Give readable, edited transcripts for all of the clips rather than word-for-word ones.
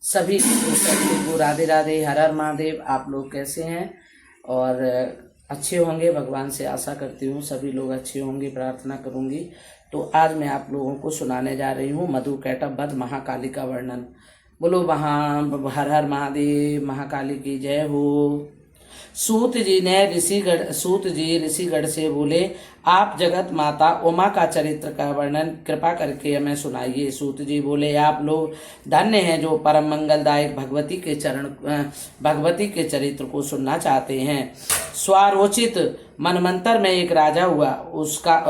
सभी को राधे राधे, हर हर महादेव। आप लोग कैसे हैं? और अच्छे होंगे, भगवान से आशा करती हूँ सभी लोग अच्छे होंगे, प्रार्थना करूँगी। तो आज मैं आप लोगों को सुनाने जा रही हूँ मधुकैटभ वध महाकाली का वर्णन। बोलो हर हर महादेव, महाकाली की जय हो। सूत जी ऋषिगढ़ से बोले, आप जगत माता उमा का चरित्र का वर्णन कृपा करके हमें सुनाइए। सूत जी बोले, आप लोग धन्य हैं जो परम मंगलदायक भगवती के चरित्र को सुनना चाहते हैं। स्वारोचित मनमंतर में एक राजा हुआ, उसका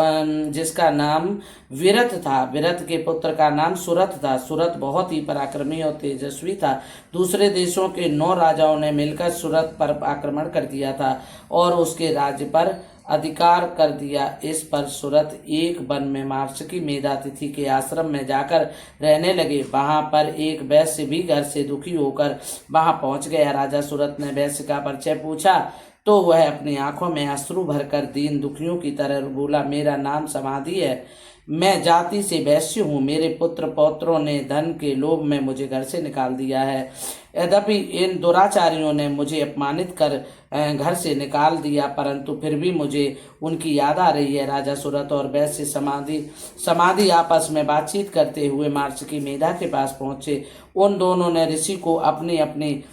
जिसका नाम विरत था। विरत के पुत्र का नाम सुरथ था। सुरथ बहुत ही पराक्रमी और तेजस्वी था। दूसरे देशों के 9 राजाओं ने मिलकर सुरथ पर आक्रमण कर दिया था और उसके राज्य पर अधिकार कर दिया। इस पर सुरथ एक वन में मार्शकी मेधातिथि के आश्रम में जाकर रहने लगे। वहां पर एक वैश्य भी घर से दुखी होकर वहां पहुंच गया। राजा सुरथ ने वैश्य का परिचय पूछा तो वह अपनी आंखों में अश्रु भरकर दीन दुखियों की तरह बोला, मेरा नाम समाधि है, मैं जाति से वैश्य हूँ। मेरे पुत्र पौत्रों ने धन के लोभ में मुझे घर से निकाल दिया है। यद्यपि इन दुराचारियों ने मुझे अपमानित कर घर से निकाल दिया, परंतु फिर भी मुझे उनकी याद आ रही है। राजा सुरथ और वैश्य समाधि आपस में बातचीत करते हुए मार्शकी मेधा के पास पहुंचे। उन दोनों ने ऋषि को अपनी अपनी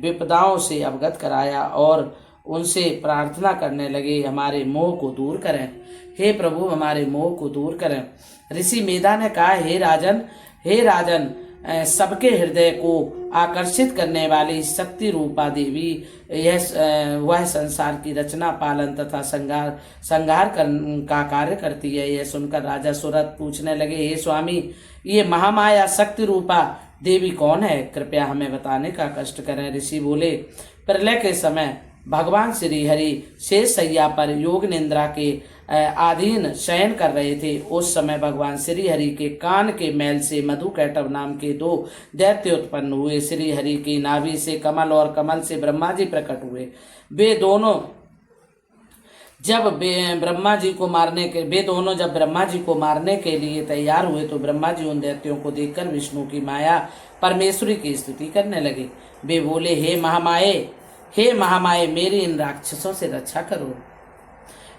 विपदाओं से अवगत कराया और उनसे प्रार्थना करने लगे, हमारे मोह को दूर करें, हे प्रभु हमारे मोह को दूर करें। ऋषि मेधा ने कहा, हे राजन, सबके हृदय को आकर्षित करने वाली शक्ति रूपा देवी वह संसार की रचना, पालन तथा संहार का कार्य करती है। यह सुनकर राजा सुरथ पूछने लगे, हे स्वामी, ये महामाया शक्ति रूपा देवी कौन है? कृपया हमें बताने का कष्ट करें। ऋषि बोले, प्रलय के समय भगवान श्री हरि शेष शैया पर योग निद्रा के अधीन शयन कर रहे थे। उस समय भगवान श्री हरि के कान के मैल से मधुकैटभ नाम के 2 दैत्य उत्पन्न हुए। श्री हरि की नाभि से कमल और कमल से ब्रह्मा जी प्रकट हुए। वे दोनों जब ब्रह्मा जी को मारने के लिए तैयार हुए तो ब्रह्मा जी उन दैत्यों को देखकर विष्णु की माया परमेश्वरी की स्तुति करने लगे। वे बोले, हे महामाये, मेरी इन राक्षसों से रक्षा करो,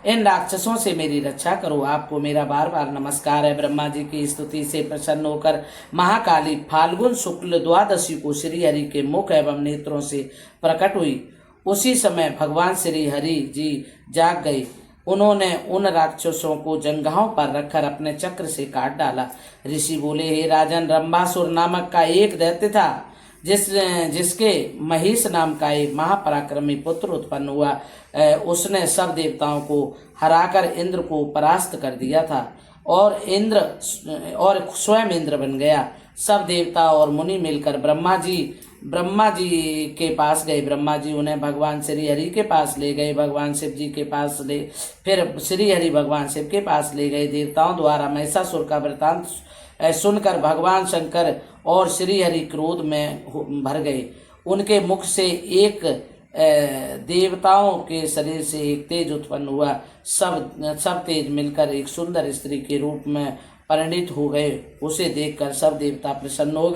इन राक्षसों से मेरी रक्षा करो, आपको मेरा बार बार नमस्कार है। ब्रह्मा जी की स्तुति से प्रसन्न होकर महाकाली फाल्गुन शुक्ल द्वादशी को श्री हरि के मुख एवं नेत्रों से प्रकट हुई। उसी समय भगवान श्री हरि जी जाग गए। उन्होंने उन राक्षसों को जंघाओं पर रखकर अपने चक्र से काट डाला। ऋषि बोले, हे राजन, रंभासुर नामक का एक दैत्य था जिसके महिष नाम का एक महापराक्रमी पुत्र उत्पन्न हुआ। उसने सब देवताओं को हराकर इंद्र को परास्त कर दिया था और स्वयं इंद्र बन गया। सब देवता और मुनि मिलकर ब्रह्मा जी के पास गए। ब्रह्मा जी उन्हें भगवान श्री हरि के पास ले गए। भगवान शिव जी के पास फिर श्री हरि भगवान शिव के पास ले गए। देवताओं द्वारा महिषासुर का वृतांत सुनकर भगवान शंकर और श्री हरि क्रोध में भर गए। उनके मुख से एक देवताओं के शरीर से एक तेज उत्पन्न हुआ। सब तेज मिलकर एक सुंदर स्त्री के रूप में परिणित हो गए। उसे देखकर सब देवता प्रसन्न हो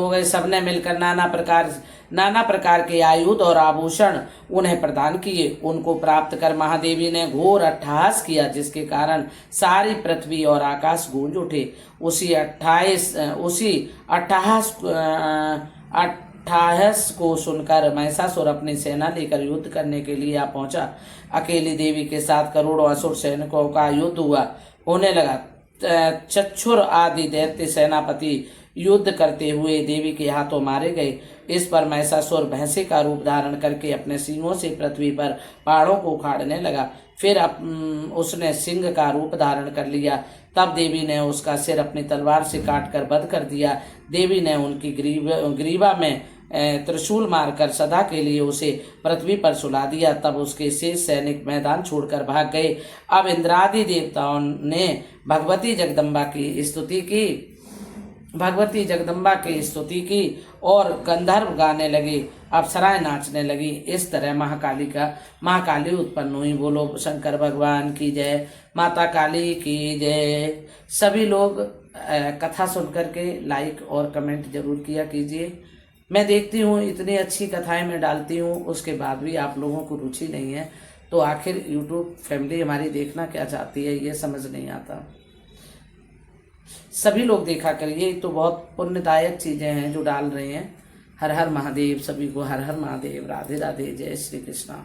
गए। सबने मिलकर नाना प्रकार के आयुध और आभूषण उन्हें प्रदान किए। उनको प्राप्त कर महादेवी ने घोर अट्टहास किया, जिसके कारण सारी पृथ्वी और आकाश गूंज उठे। उसी अट्टहास को सुनकर महिषासुर अपनी सेना लेकर युद्ध करने के लिए आ पहुंचा। अकेली देवी के साथ करोड़ों असुर सैनिकों का युद्ध होने लगा। चक्षुर आदि दैत्य सेनापति युद्ध करते हुए देवी के हाथों मारे गए। इस पर महिषासुर भैंसे का रूप धारण करके अपने सींगों से पृथ्वी पर पहाड़ों को उखाड़ने लगा। फिर उसने सिंह का रूप धारण कर लिया। तब देवी ने उसका सिर अपनी तलवार से काटकर वध कर दिया। देवी ने उनकी ग्रीवा में त्रिशूल मारकर सदा के लिए उसे पृथ्वी पर सुला दिया। तब उसके शेष सैनिक मैदान छोड़कर भाग गए। अब इंद्रादि देवताओं ने भगवती जगदम्बा की स्तुति की और गंधर्व गाने लगे। अप्सराएं नाचने लगी। इस तरह महाकाली उत्पन्न हुई। बोलो शंकर भगवान की जय, माता काली की जय। सभी लोग कथा सुन करके लाइक और कमेंट जरूर किया कीजिए। मैं देखती हूँ इतनी अच्छी कथाएं मैं डालती हूँ, उसके बाद भी आप लोगों को रुचि नहीं है, तो आखिर यूट्यूब फैमिली हमारी देखना क्या चाहती है, ये समझ नहीं आता। सभी लोग देखा करिए, तो बहुत पुण्यदायक चीज़ें हैं जो डाल रहे हैं। हर हर महादेव, सभी को हर हर महादेव। राधे राधे, जय श्री कृष्णा।